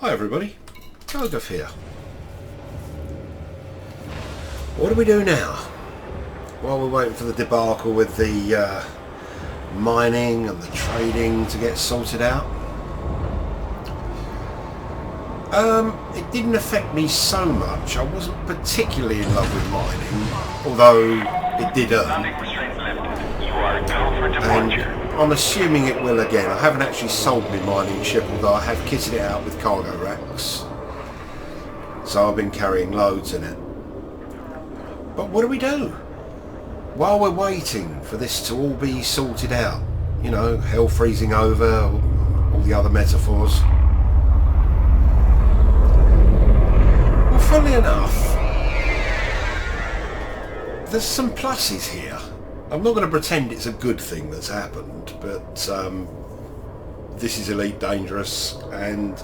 Hi everybody, Kogoff here. What do we do now? While we're waiting for the debacle with the mining and the trading to get sorted out. It didn't affect me so much. I wasn't particularly in love with mining, although it did earn. And I'm assuming it will again. I haven't actually sold my mining ship, although I have kitted it out with cargo racks. So I've been carrying loads in it. But what do we do? While we're waiting for this to all be sorted out, you know, hell freezing over, all the other metaphors. Well, funnily enough, there's some pluses here. I'm not going to pretend it's a good thing that's happened, but this is Elite Dangerous, and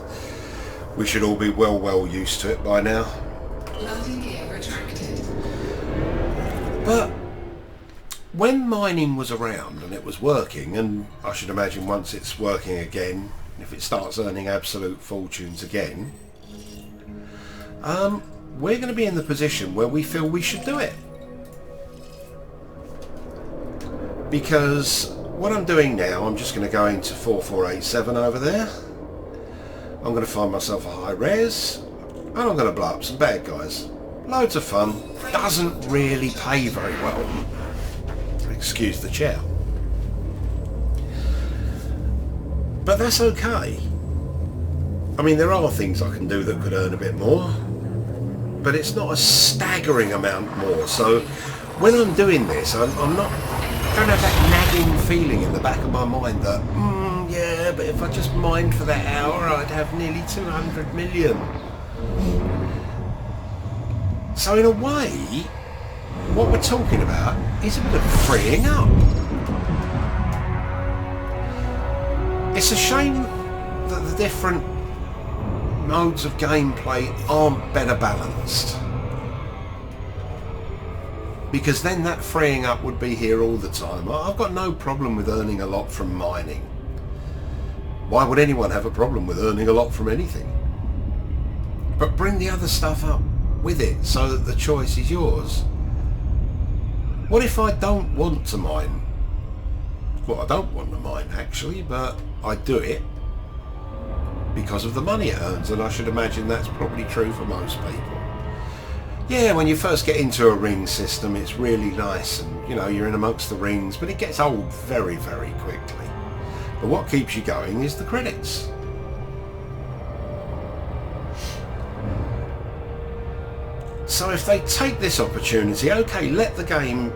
we should all be well used to it by now. Landing gear retracted. But when mining was around and it was working, and I should imagine once it's working again, if it starts earning absolute fortunes again, we're going to be in the position where we feel we should do it. Because what I'm doing now, I'm just going to go into 4487 over there. I'm going to find myself a high res, and I'm going to blow up some bad guys. Loads of fun. Doesn't really pay very well. Excuse the chair. But that's okay. I mean, there are things I can do that could earn a bit more, but it's not a staggering amount more. So when I'm doing this, I don't have that nagging feeling in the back of my mind that, yeah, but if I just mined for that hour, I'd have nearly 200 million. So in a way, what we're talking about is a bit of freeing up. It's a shame that the different modes of gameplay aren't better balanced. Because then that freeing up would be here all the time. I've got no problem with earning a lot from mining. Why would anyone have a problem with earning a lot from anything? But bring the other stuff up with it so that the choice is yours. What if I don't want to mine? Well, I don't want to mine actually, but I do it because of the money it earns, and I should imagine that's probably true for most people. Yeah, when you first get into a ring system, it's really nice, and you know, you're in amongst the rings, but it gets old very quickly. But what keeps you going is the credits. So if they take this opportunity, okay, let the game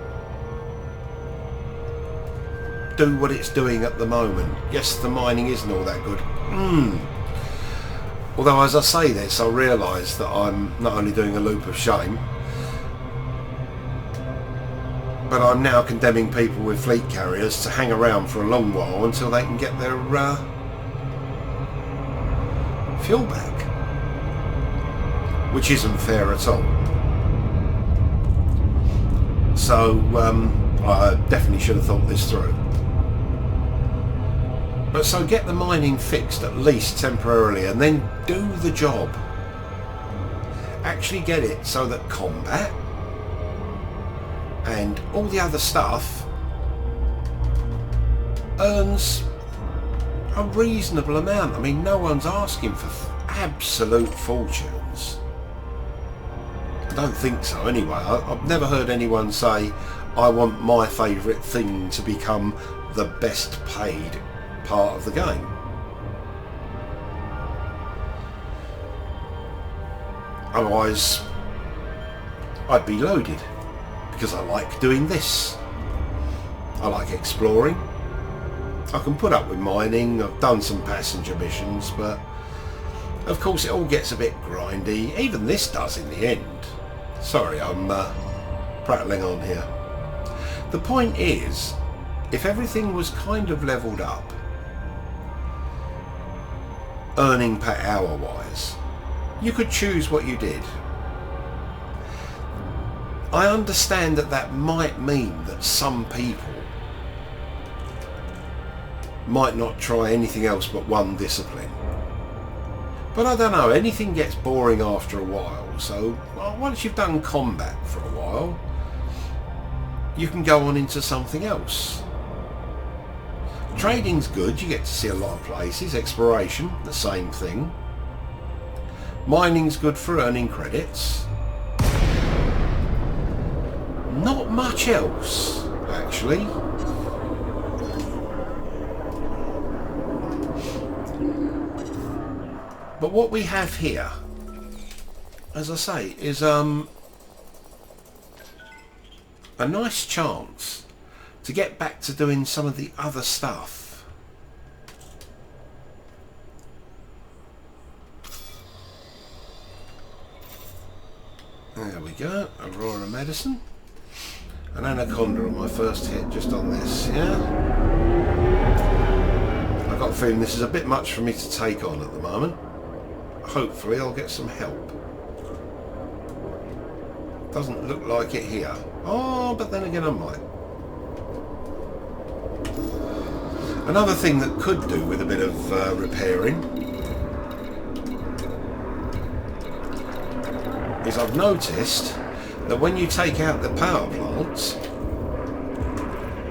do what it's doing at the moment. Yes, the mining isn't all that good. Although as I say this, I realise that I'm not only doing a loop of shame, but I'm now condemning people with fleet carriers to hang around for a long while until they can get their fuel back. Which isn't fair at all. So I definitely should have thought this through. But so get the mining fixed at least temporarily, and then do the job. Actually get it so that combat and all the other stuff earns a reasonable amount. I mean, no one's asking for absolute fortunes. I don't think so anyway. I've never heard anyone say, I want my favourite thing to become the best paid part of the game. Otherwise, I'd be loaded, because I like doing this. I like exploring. I can put up with mining. I've done some passenger missions, but of course it all gets a bit grindy. Even this does in the end. Sorry, I'm prattling on here. The point is, if everything was kind of levelled up, earning per hour wise, you could choose what you did. I understand that that might mean that some people might not try anything else but one discipline. But I don't know, anything gets boring after a while, so well, once you've done combat for a while, you can go on into something else. Trading's good, you get to see a lot of places. Exploration, the same thing. Mining's good for earning credits. Not much else, actually. But what we have here, as I say, is a nice chance to get back to doing some of the other stuff. There we go, Aurora Medicine. An Anaconda on my first hit just on this, yeah? I've got a feeling this is a bit much for me to take on at the moment. Hopefully I'll get some help. Doesn't look like it here. Oh, but then again I might. Another thing that could do with a bit of repairing is I've noticed that when you take out the power plants,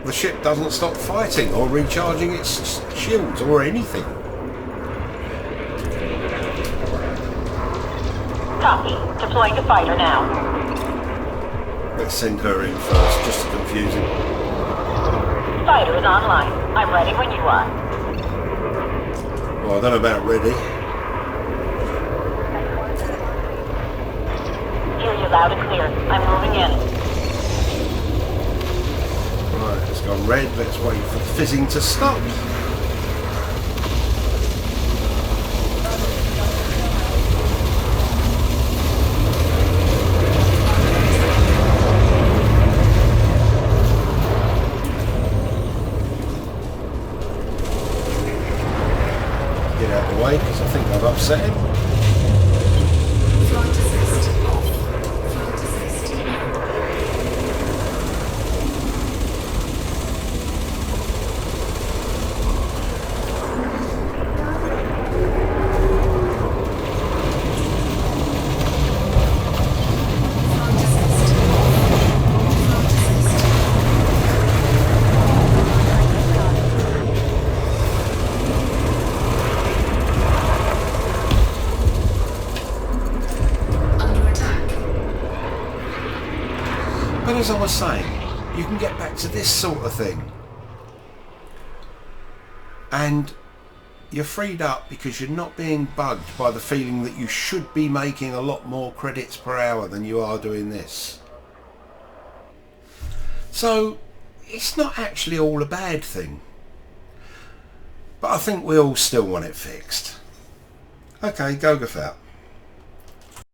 the ship doesn't stop fighting or recharging its shields or anything. Copy. Deploying the fighter now. Let's send her in first, just to confuse him. Fighter is online. I'm ready when you are. Well, I don't know about ready. Hear you loud and clear. I'm moving in. Right, it's gone red. Let's wait for the fizzing to stop. Get out of the way because I think I've upset him. Flight assist off. Flight assist on. Flight assist off. Flight assist under attack. But as I was saying, you can get back to this sort of thing. And you're freed up because you're not being bugged by the feeling that you should be making a lot more credits per hour than you are doing this. So it's not actually all a bad thing. But I think we all still want it fixed. Okay, go Gaffout.